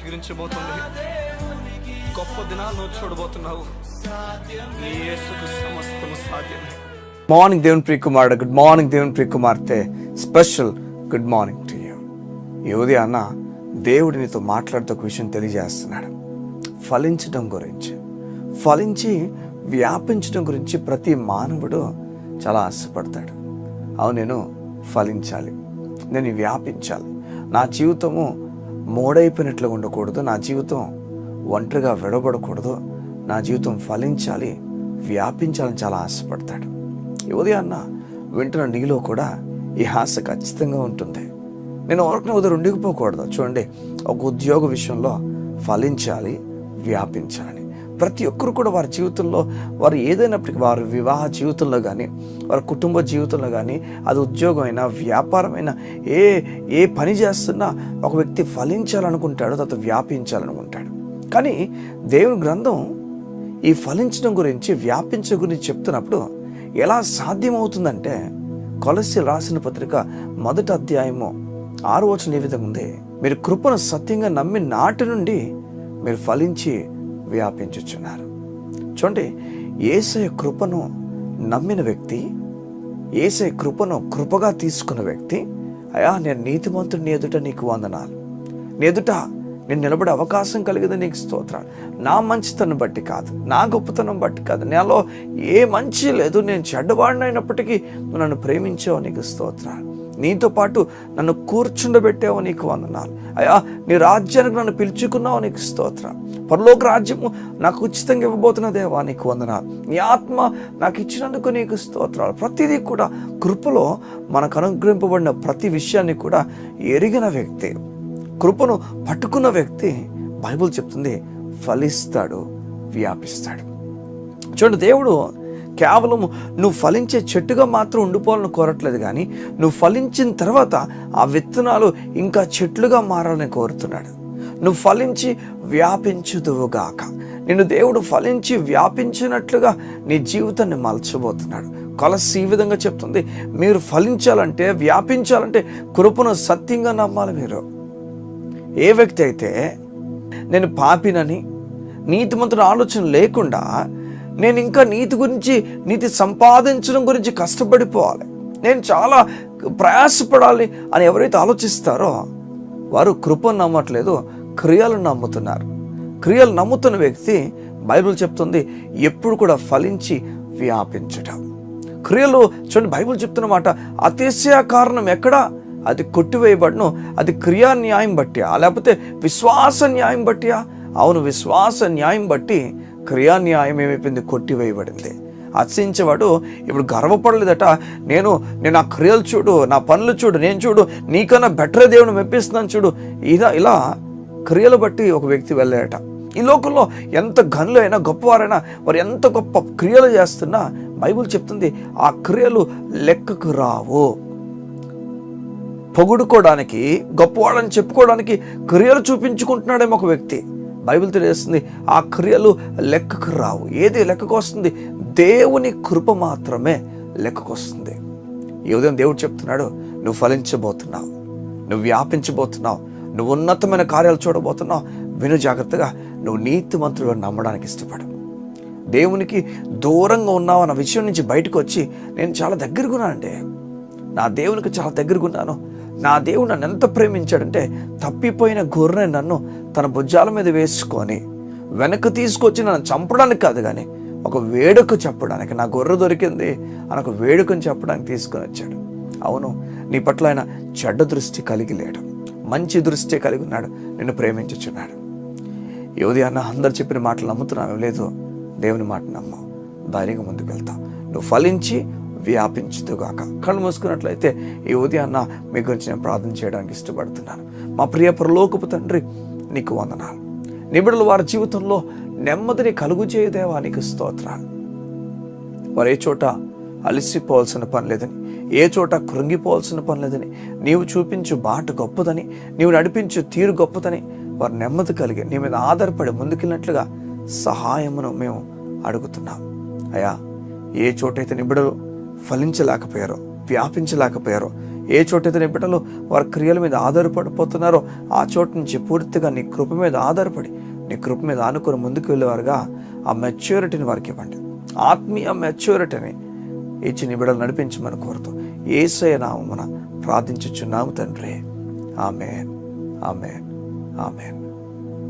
చిగురించబోతుంది. గొప్ప దినాలను చూడబోతున్నావు. నీ యేసుకు సమస్తము సాధ్యమే. మార్నింగ్ దేవుని ప్రియ కుమారుడు, గుడ్ మార్నింగ్ దేవుని ప్రియ కుమార్తె, special good morning to you. ఈ ఉదయాన్న దేవుడు నీతో మాట్లాడుతూ ఒక విషయం తెలియజేస్తున్నాడు. ఫలించడం గురించి, ఫలించి వ్యాపించడం గురించి ప్రతి మానవుడు చాలా ఆశపడతాడు. అవును, నేను ఫలించాలి, నేను వ్యాపించాలి, నా జీవితము మోడైపోయినట్లుగా ఉండకూడదు, నా జీవితం ఒంటరిగా విడబడకూడదు, నా జీవితం ఫలించాలి, వ్యాపించాలని చాలా ఆశపడతాడు. ఈ ఉదయాన్న వింటున్న నీలో కూడా ఈ ఆశ ఖచ్చితంగా ఉంటుంది. నేను ఎవరికి ఉదయం ఉండిపోకూడదు. చూడండి, ఒక ఉద్యోగ విషయంలో ఫలించాలి, వ్యాపించాలి. ప్రతి ఒక్కరు కూడా వారి జీవితంలో వారు ఏదైనప్పటికీ, వారి వివాహ జీవితంలో కానీ, వారి కుటుంబ జీవితంలో కానీ, అది ఉద్యోగమైనా వ్యాపారమైనా ఏ పని చేస్తున్నా ఒక వ్యక్తి ఫలించాలనుకుంటాడు, తర్వాత వ్యాపించాలనుకుంటాడు. కానీ దేవుని గ్రంథం ఈ ఫలించడం గురించి, వ్యాపించడం గురించి చెప్తున్నప్పుడు ఎలా సాధ్యమవుతుందంటే, కొలస్సీలు రాసిన పత్రిక 1వ అధ్యాయము 6వ వచనం ఏ విధంగా ఉంది, మీరు కృపను సత్యంగా నమ్మి నాటి నుండి మీరు ఫలించి వ్యాపించుచున్నారు. చూడండి, యేసయ్య కృపను నమ్మిన వ్యక్తి, యేసయ్య కృపను కృపగా తీసుకున్న వ్యక్తి, అయ్యా నేను నీతిమంతుడు, నీ ఎదుట నీకు వందనాలు, నీ ఎదుట నేను నిలబడే అవకాశం కలిగింది, నీకు స్తోత్రాలు. నా మంచితనం బట్టి కాదు, నా గొప్పతనం బట్టి కాదు, నాలో ఏ మంచి లేదు, నేను చెడ్డవాడినైనప్పటికీ నువ్వు నన్ను ప్రేమించావు, నీకు స్తోత్రాలు. నీతో పాటు నన్ను కూర్చుండబెట్టావు, నీకు వందనాలు. అయ్యా నీ రాజ్యానికి నన్ను పిలుచుకున్నావు, నీకు స్తోత్రం. పరలోక రాజ్యము నాకు ఉచితంగా ఇవ్వబోతున్న దేవా, నీకు వందనాలు. నీ ఆత్మ నాకు ఇచ్చినందుకు నీకు స్తోత్రాలు. ప్రతిదీ కూడా కృపలో మనకు అనుగ్రహింపబడిన ప్రతి విషయాన్ని కూడా ఎరిగిన వ్యక్తి, కృపను పట్టుకున్న వ్యక్తి, బైబిల్ చెప్తుంది, ఫలిస్తాడు, వ్యాపిస్తాడు. చూడండి, దేవుడు కేవలం నువ్వు ఫలించే చెట్టుగా మాత్రం ఉండిపోవాలని కోరట్లేదు, కానీ నువ్వు ఫలించిన తర్వాత ఆ విత్తనాలు ఇంకా చెట్లుగా మారాలని కోరుతున్నాడు. నువ్వు ఫలించి వ్యాపించుదువుగాక. నిన్ను దేవుడు ఫలించి వ్యాపించినట్లుగా నీ జీవితాన్ని మలచబోతున్నాడు. కొలస్సీ ఈ విధంగా చెప్తుంది, మీరు ఫలించాలంటే, వ్యాపించాలంటే కృపను సత్యంగా నమ్మాలి. మీరు ఏ వ్యక్తి అయితే నేను పాపినని, నీతిమంతుని ఆలోచన లేకుండా నేను ఇంకా నీతి గురించి, నీతి సంపాదించడం గురించి కష్టపడిపోవాలి, నేను చాలా ప్రయాసపడాలి అని ఎవరైతే ఆలోచిస్తారో వారు కృపను నమ్మట్లేదు, క్రియలను నమ్ముతున్నారు. క్రియలు నమ్ముతున్న వ్యక్తి, బైబిల్ చెప్తుంది, ఎప్పుడు కూడా ఫలించి వ్యాపించటం. క్రియలు చూడండి, బైబిల్ చెప్తున్నమాట, అతిశయ కారణం ఎక్కడా, అది కొట్టివేయబడను, అది క్రియా న్యాయం బట్టి, లేకపోతే విశ్వాస న్యాయం బట్టి. అవును, విశ్వాస న్యాయం బట్టి క్రియా న్యాయం ఏమైపోయింది, కొట్టివేయబడింది. అతిశయించేవాడు ఇప్పుడు గర్వపడలేదట, నేను ఆ క్రియలు చూడు, నా పనులు చూడు, నేను చూడు, నీకన్నా బెటర్ దేవుని మెప్పిస్తున్నాను చూడు, ఇలా క్రియలు బట్టి ఒక వ్యక్తి వెళ్ళాడట. ఈ లోకంలో ఎంత గనులు అయినా, గొప్పవారైనా, వారు ఎంత గొప్ప క్రియలు చేస్తున్నా బైబిల్ చెప్తుంది, ఆ క్రియలు లెక్కకు రావు. పొగుడుకోవడానికి, గొప్పవాడని చెప్పుకోవడానికి క్రియలు చూపించుకుంటున్నాడేమో ఒక వ్యక్తి, బైబిల్ తెలియజేస్తుంది, ఆ క్రియలు లెక్కకు రావు. ఏది లెక్కకు వస్తుంది? దేవుని కృప మాత్రమే లెక్కకు వస్తుంది. ఈ ఉదయం దేవుడు చెప్తున్నాడు, నువ్వు ఫలించబోతున్నావు, నువ్వు వ్యాపించబోతున్నావు, నువ్వు ఉన్నతమైన కార్యాలు చూడబోతున్నావు. విను జాగ్రత్తగా, నువ్వు నీతిమంతుడుగా నమ్మడానికి ఇష్టపడు. దేవునికి దూరంగా ఉన్నావు అన్న విషయం నుంచి బయటకు వచ్చి, నేను చాలా దగ్గరగా ఉన్నానంటే, నా దేవునికి చాలా దగ్గరగా ఉన్నాను, నా దేవుడు నన్ను ఎంత ప్రేమించాడంటే, తప్పిపోయిన గొర్రె నన్ను తన భుజాల మీద వేసుకొని వెనక్కి తీసుకొచ్చి నన్ను చంపడానికి కాదు, కానీ ఒక వేడుక చెప్పడానికి, నా గొర్రె దొరికింది అని ఒక వేడుకని చెప్పడానికి తీసుకొని వచ్చాడు. అవును, నీ పట్ల ఆయన చెడ్డ దృష్టి కలిగి లేడు, మంచి దృష్టి కలిగి ఉన్నాడు, నిన్ను ప్రేమించుచున్నాడు. ఈ ఉదయాన్న అందరు చెప్పిన మాటలు నమ్ముతున్నావు లేదు, దేవుని మాట నమ్ము, ధైర్యంగా ముందుకు వెళ్తావు, నువ్వు ఫలించి వ్యాపించుదుగాక. కళ్ళు మూసుకున్నట్లయితే ఈ ఉదయాన్న మీ గురించి నేను ప్రార్థన చేయడానికి ఇష్టపడుతున్నాను. మా ప్రియ పరలోకపు తండ్రి, నీకు వందనాలు. నిబిడలు వారి జీవితంలో నెమ్మదిని కలుగు చేయదేవా, నీకు స్తోత్రాలు. వారు ఏ చోట అలసిపోవాల్సిన పని లేదని, ఏ చోట కృంగిపోవాల్సిన పని లేదని, నీవు చూపించు బాట గొప్పదని, నీవు నడిపించు తీరు గొప్పదని, వారు నెమ్మది కలిగి నీ మీద ఆధారపడి ముందుకెళ్ళినట్లుగా సహాయమును మేము అడుగుతున్నాం. అయ్యా, ఏ చోటైతే నిబిడలు ఫలించలేకపోయారో, వ్యాపించలేకపోయారో, ఏ చోటైతే నీ బిడ్డలు వారి క్రియల మీద ఆధారపడిపోతున్నారో ఆ చోటు నుంచి పూర్తిగా నీ కృప మీద ఆధారపడి నీ కృప మీద ఆనుకొని ముందుకు వెళ్ళేవారుగా ఆ మెచ్యూరిటీని వారికి ఇవ్వండి. ఆత్మీయ మెచ్యూరిటీని ఇచ్చి నీ బిడ్డలు నడిపించమని కోరుతూ యేసయ్య నామమున ప్రార్థించుచున్నాము తండ్రి. ఆమేన్, ఆమేన్, ఆమేన్.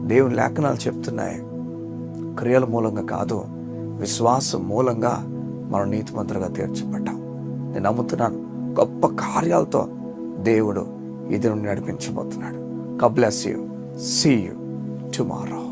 దేవుని లేఖనాలు చెప్తున్నాయి, క్రియల మూలంగా కాదు, విశ్వాసం మూలంగా మనం నీతిమంతులుగా తీర్చబడ్డాం. నేను నమ్ముతున్నాను, గొప్ప కార్యాలతో దేవుడు ఇది నుండి నడిపించబోతున్నాడు. God bless you. See you tomorrow.